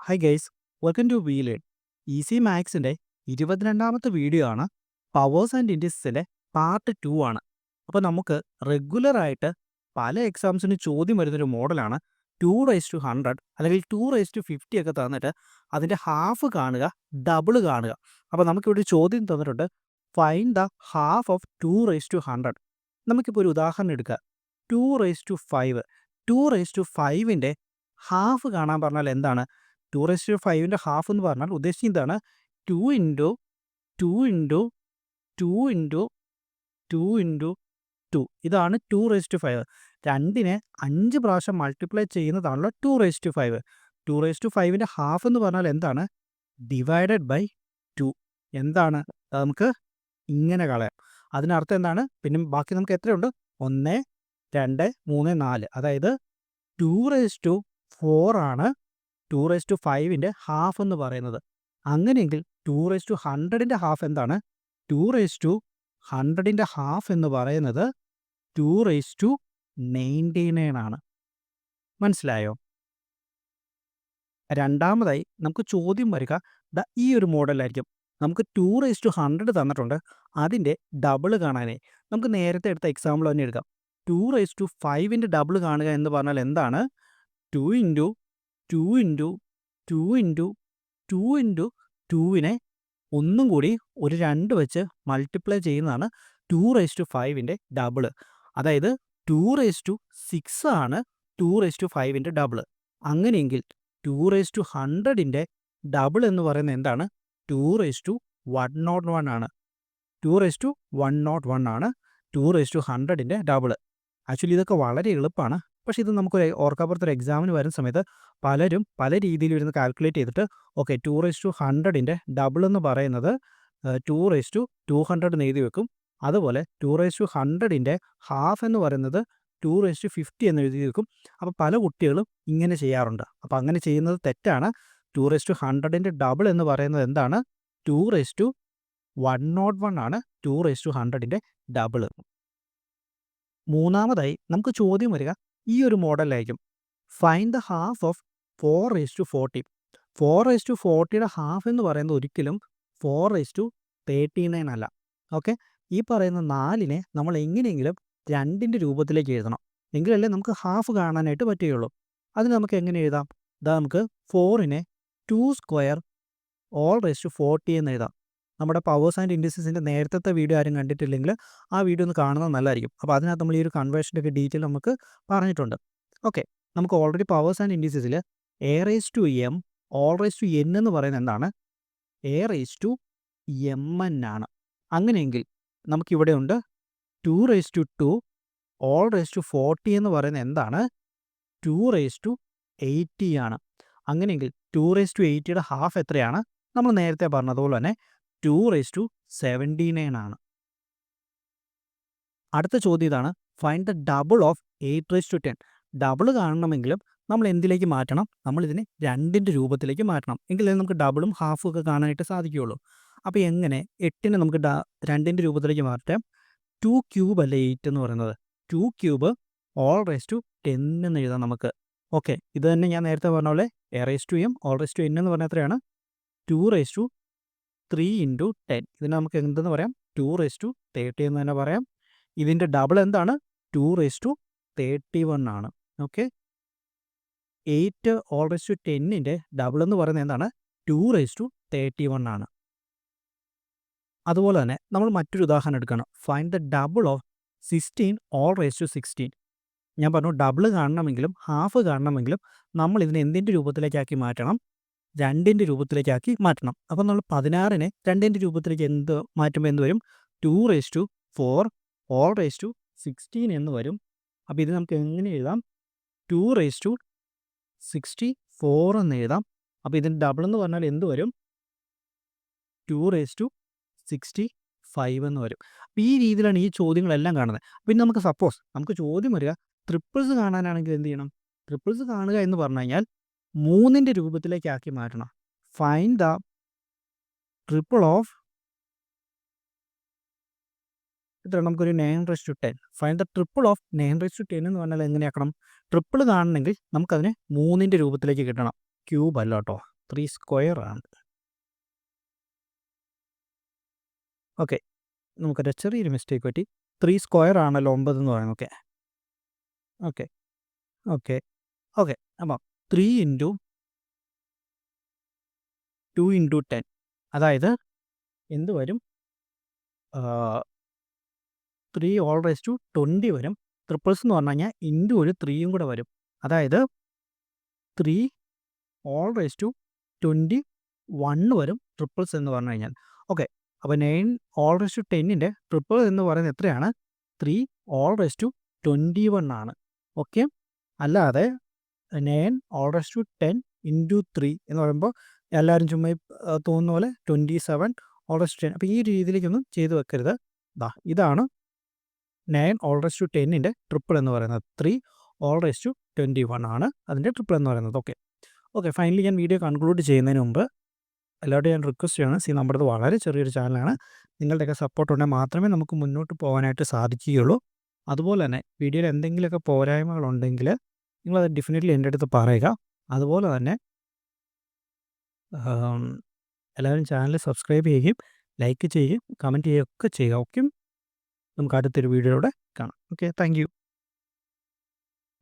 Hi guys, welcome to വീലേഡ്. Easy മാത്സിൻ്റെ 22ാമത്തെ വീഡിയോ ആണ്. പവേഴ്സ് ആൻഡ് ഇൻഡസ്ട്രീസിലെ പാർട്ട് 2 ആണ്. അപ്പോൾ നമുക്ക് റെഗുലറായിട്ട് പല എക്സാംസിന് ചോദ്യം വരുന്നൊരു മോഡലാണ് 2 റേസ് ടു 100 അല്ലെങ്കിൽ 2 റേസ് ടു 50 ഒക്കെ തന്നിട്ട് അതിൻ്റെ ഹാഫ് കാണുക, ഡബിൾ കാണുക. അപ്പോൾ നമുക്കിവിടെ ഒരു ചോദ്യം തന്നിട്ടുണ്ട്, find the half of 2 raise to 100. നമുക്കിപ്പോൾ ഒരു ഉദാഹരണം എടുക്കുക. 2 റേസ് ടു 5. 2 റേസ് ടു 5ൻ്റെ ഹാഫ് കാണാൻ പറഞ്ഞാൽ എന്താണ്? 2 റേസ് ടു 5ൻ്റെ ഹാഫ് എന്ന് പറഞ്ഞാൽ ഉദ്ദേശിക്കുന്നതാണ് 2 ഇൻറ്റു 2 ഇൻറ്റു 2 ഇൻറ്റു 2 ഇൻറ്റു 2. ഇതാണ് 2 റേസ് ടു 5. 2നെ 5 പ്രാവശ്യം മൾട്ടിപ്ലൈ ചെയ്യുന്നതാണല്ലോ 2 റേസ് ടു 5. 2 റേസ് ടു 5ൻ്റെ ഹാഫ് എന്ന് പറഞ്ഞാൽ എന്താണ്? Divided by 2. എന്താണ്? അത് നമുക്ക് ഇങ്ങനെ കളയാം. അതിനർത്ഥം എന്താണ്? പിന്നെ ബാക്കി നമുക്ക് എത്രയുണ്ട്? 1, 2, 3, 4. അതായത് 2 റേസ് ടു 4 ആണ് 2 റേസ് ടു 5ൻ്റെ ഹാഫ് എന്ന് പറയുന്നത്. അങ്ങനെയെങ്കിൽ 2 റേസ് ടു 100ൻ്റെ ഹാഫ് എന്താണ്? 2 റേസ് ടു 100ൻ്റെ ഹാഫ് എന്ന് പറയുന്നത് 2 റേസ് ടു 99 ആണ്. മനസ്സിലായോ? രണ്ടാമതായി നമുക്ക് ചോദ്യം വരിക ഈ ഒരു മോഡലായിരിക്കും. നമുക്ക് 2 റേസ് ടു 100 തന്നിട്ടുണ്ട്, അതിൻ്റെ ഡബിൾ കാണാനേ നമുക്ക് നേരത്തെ എടുത്ത എക്സാമ്പിൾ തന്നെ എടുക്കാം. 2 റേസ് ടു 5ൻ്റെ ഡബിൾ കാണുക എന്ന് പറഞ്ഞാൽ എന്താണ്? 2 ഇൻറ്റു 2 ഇൻറ്റു 2 ഇൻറ്റു 2 ഇൻറ്റു 2നെ ഒന്നും കൂടി ഒരു 2 വെച്ച് മൾട്ടിപ്ലൈ ചെയ്യുന്നതാണ് 2 റേസ് ടു 5ൻ്റെ ഡബിൾ. അതായത് 2 റേസ് ടു 6 ആണ് 2 റേസ് ടു 5ൻ്റെ ഡബിൾ. അങ്ങനെയെങ്കിൽ 2 റേസ് ടു 100ൻ്റെ ഡബിൾ എന്ന് പറയുന്നത് എന്താണ്? 2 റേസ് ടു 101 ആണ്. 2 റേസ് ടു 101 ആണ് 2 റേസ് ടു 100ൻ്റെ ഡബിൾ. ആക്ച്വലി ഇതൊക്കെ വളരെ എളുപ്പമാണ്. പക്ഷേ ഇത് നമുക്കൊരു ഓർക്കാപ്പുറത്തൊരു എക്സാമിന് വരുന്ന സമയത്ത് പലരും പല രീതിയിൽ ഇരുന്ന് കാൽക്കുലേറ്റ് ചെയ്തിട്ട് 2 റേസ് ടു 100ൻ്റെ ഡബിൾ എന്ന് പറയുന്നത് 2 റേസ് ടു 200 എന്ന് എഴുതി വെക്കും. അതുപോലെ 2 റേസ് ടു 100ൻ്റെ ഹാഫ് എന്ന് പറയുന്നത് 2 റേസ് ടു 50 എന്ന് എഴുതി വെക്കും. അപ്പോൾ പല കുട്ടികളും ഇങ്ങനെ ചെയ്യാറുണ്ട്. അപ്പോൾ അങ്ങനെ ചെയ്യുന്നത് തെറ്റാണ്. 2 റേസ് ടു 100ൻ്റെ ഡബിൾ എന്ന് പറയുന്നത് എന്താണ്? 2 റേസ് ടു 101 ആണ് 2 റേസ് ടു 100ൻ്റെ ഡബിൾ. മൂന്നാമതായി നമുക്ക് ചോദ്യം വരിക ഈ ഒരു മോഡലായിരിക്കും. Find the half of 4 raise to 40. 4 raise to 40യുടെ ഹാഫ് എന്ന് പറയുന്നത് ഒരിക്കലും 4 റേസ് ടു 39 അല്ല. ഓക്കെ, ഈ പറയുന്ന 4നെ നമ്മൾ എങ്ങനെയെങ്കിലും 2ൻ്റെ രൂപത്തിലേക്ക് എഴുതണം. എങ്കിലല്ലേ നമുക്ക് ഹാഫ് കാണാനായിട്ട് പറ്റുകയുള്ളൂ. അതിന് നമുക്ക് എങ്ങനെ എഴുതാം? നമുക്ക് 4നെ 2 സ്ക്വയർ ഓൾ റേസ് ടു 40 എന്ന് എഴുതാം. നമ്മുടെ പവേഴ്സ് ആൻഡ് ഇൻഡസ്ട്രീസിൻ്റെ നേരത്തെ വീഡിയോ ആരും കണ്ടിട്ടില്ലെങ്കിൽ ആ വീഡിയോ ഒന്ന് കാണുന്നത് നല്ലതായിരിക്കും. അപ്പോൾ അതിനകത്ത് നമ്മൾ ഈ ഒരു കൺവേർഷൻ്റെ ഒക്കെ ഡീറ്റെയിൽ നമുക്ക് പറഞ്ഞിട്ടുണ്ട്. ഓക്കെ, നമുക്ക് ഓൾറെഡി പവേഴ്സ് ആൻഡ് ഇൻഡസ്ട്രീസിൽ A raise to M whole raise to N എന്ന് പറയുന്നത് എന്താണ്? A raise to M N ആണ്. അങ്ങനെയെങ്കിൽ നമുക്കിവിടെ ഉണ്ട് 2 raise to 2 whole raise to 40 എന്ന് പറയുന്നത് എന്താണ്? 2 റേസ് ടു 80 ആണ്. അങ്ങനെയെങ്കിൽ 2 റേസ് ടു 80യുടെ ഹാഫ് എത്രയാണ്? നമ്മൾ നേരത്തെ പറഞ്ഞതുപോലെ തന്നെ 2 റേസ് ടു 79 ആണ്. അടുത്ത ചോദ്യം ഇതാണ്, find the double of 8 raise to 10. Double കാണണമെങ്കിലും നമ്മൾ എന്തിലേക്ക് മാറ്റണം? നമ്മൾ ഇതിനെ 2ൻ്റെ രൂപത്തിലേക്ക് മാറ്റണം. എങ്കിലേ നമുക്ക് ഡബിളും ഹാഫും ഒക്കെ കാണാനായിട്ട് സാധിക്കുകയുള്ളൂ. അപ്പോൾ എങ്ങനെ 8നെ നമുക്ക് 2ൻ്റെ രൂപത്തിലേക്ക് മാറ്റാം? 2 ക്യൂബ് അല്ലേ 8 എന്ന് പറയുന്നത്? 2 ക്യൂബ് ഓൾ റേസ് ടു 10 എന്ന് എഴുതാം നമുക്ക്. ഓക്കെ, ഇത് തന്നെ ഞാൻ നേരത്തെ പറഞ്ഞ പോലെ A raise to M whole raise to N എന്ന് പറഞ്ഞാൽ എത്രയാണ്? 2 റേസ് ടു 3 ഇൻറ്റു 10. ഇതിനെ നമുക്ക് എന്തെന്ന് പറയാം? 2 റേസ് ടു 30 എന്ന് തന്നെ പറയാം. ഇതിൻ്റെ ഡബിൾ എന്താണ്? 2 റേസ് ടു 31 ആണ്. ഓക്കെ, 8 ഓൾ റേസ് ടു 10ൻ്റെ ഡബിൾ എന്ന് പറയുന്നത് എന്താണ്? 2 റേസ് ടു 31 ആണ്. അതുപോലെ തന്നെ നമ്മൾ മറ്റൊരു ഉദാഹരണം എടുക്കണം. Find the double of 16 whole raise to 16. ഞാൻ പറഞ്ഞു ഡബിൾ കാണണമെങ്കിലും ഹാഫ് കാണണമെങ്കിലും നമ്മൾ ഇതിനെ എന്തിൻ്റെ രൂപത്തിലേക്കാക്കി മാറ്റണം? 2ൻ്റെ രൂപത്തിലേക്കാക്കി മാറ്റണം. അപ്പോൾ നമ്മൾ 16നെ 2ൻ്റെ രൂപത്തിലേക്ക് മാറ്റുമ്പോൾ എന്ത് വരും? 2 raise to 4 whole raise to 16 എന്ന് വരും. അപ്പോൾ ഇത് നമുക്ക് എങ്ങനെ എഴുതാം? 2 റേസ് ടു 64 എന്ന് എഴുതാം. അപ്പോൾ ഇതിൻ്റെ ഡബിൾ എന്ന് പറഞ്ഞാൽ എന്ത് വരും? 2 റേസ് ടു 65 എന്ന് വരും. അപ്പോൾ ഈ രീതിയിലാണ് ഈ ചോദ്യങ്ങളെല്ലാം കാണുന്നത്. പിന്നെ നമുക്ക് സപ്പോസ് നമുക്ക് ചോദ്യം വരിക ട്രിപ്പിൾസ് കാണാനാണെങ്കിൽ എന്ത് ചെയ്യണം? ട്രിപ്പിൾസ് കാണുക എന്ന് പറഞ്ഞു കഴിഞ്ഞാൽ 3ൻ്റെ രൂപത്തിലേക്കാക്കി മാറ്റണം. ഫൈൻഡ് ദ ട്രിപ്പിൾ ഓഫ് ഇത്ര നമുക്കൊരു 9 raise to 10. Find the triple of 9 raise to 10 എന്ന് പറഞ്ഞാൽ എങ്ങനെയാക്കണം? ട്രിപ്പിൾ കാണണമെങ്കിൽ നമുക്കതിനെ 3ൻ്റെ രൂപത്തിലേക്ക് കിട്ടണം, ക്യൂബ് അല്ല കേട്ടോ. 3 സ്ക്വയർ ആണ്. ഓക്കെ. നമുക്കൊരു ചെറിയൊരു മിസ്റ്റേക്ക് പറ്റി. 3 സ്ക്വയർ ആണല്ലോ 9 എന്ന് പറയുന്നത്. ഓക്കെ. ഓക്കെ. ഓക്കെ. ഓക്കെ. അപ്പം 3 ഇൻറ്റു 2 ഇൻറ്റു 10 അതായത് എന്ത് വരും? 3 ഓൾ റൈസ് ടു 20 വരും. ട്രിപ്പിൾസ് എന്ന് പറഞ്ഞു കഴിഞ്ഞാൽ ഇൻറ്റു ഒരു 3യും കൂടെ വരും. അതായത് 3 ഓൾ റൈസ് ടു 21 വരും ട്രിപ്പിൾസ് എന്ന് പറഞ്ഞു കഴിഞ്ഞാൽ. ഓക്കെ. അപ്പോൾ 9 ഓൾ റൈസ് ടു 10ൻ്റെ ട്രിപ്പിൾ എന്ന് പറയുന്നത് എത്രയാണ്? 3 ഓൾ റൈസ് ടു 21 ആണ്. ഓക്കെ. അല്ലാതെ 9 ഓൾ റൈസ് ടു 10 ഇൻറ്റു 3 എന്ന് പറയുമ്പോൾ എല്ലാവരും ചുമ്മാ തോന്നുന്ന പോലെ 27 ഓൾ റൈസ് ടു 10. അപ്പോൾ ഈ രീതിയിലേക്കൊന്നും ചെയ്ത് വെക്കരുത്. ഇതാണ് 9 ഓൾ റൈസ് ടു 10ൻ്റെ ട്രിപ്പിൾ എന്ന് പറയുന്നത്. 3 ഓൾ റൈസ് ടു 21 ആണ് അതിൻ്റെ ട്രിപ്പിൾ എന്ന് പറയുന്നത്. ഓക്കെ. ഓക്കെ. ഫൈനലി ഞാൻ വീഡിയോ കൺക്ലൂഡ് ചെയ്യുന്നതിന് മുമ്പ് എല്ലാവരോടും ഞാൻ റിക്വസ്റ്റ് ചെയ്യണം. നമ്മുടേത് വളരെ ചെറിയൊരു ചാനലാണ്. നിങ്ങളുടെയൊക്കെ സപ്പോർട്ട് ഉണ്ടെങ്കിൽ മാത്രമേ നമുക്ക് മുന്നോട്ട് പോകാനായിട്ട് സാധിക്കുകയുള്ളൂ. അതുപോലെ തന്നെ വീഡിയോയിൽ എന്തെങ്കിലുമൊക്കെ പോരായ്മകളുണ്ടെങ്കിൽ നിങ്ങളത് ഡെഫിനറ്റ്ലി എൻ്റെ അടുത്ത് പറയുക. അതുപോലെ തന്നെ എല്ലാവരും ചാനൽ സബ്സ്ക്രൈബ് ചെയ്യുകയും ലൈക്ക് ചെയ്യുകയും കമൻറ്റ് ചെയ്യുകയൊക്കെ ചെയ്യുക. ഓക്കെ. നമുക്ക് അടുത്തൊരു വീഡിയോയിലൂടെ കാണാം. ഓക്കെ. Thank you.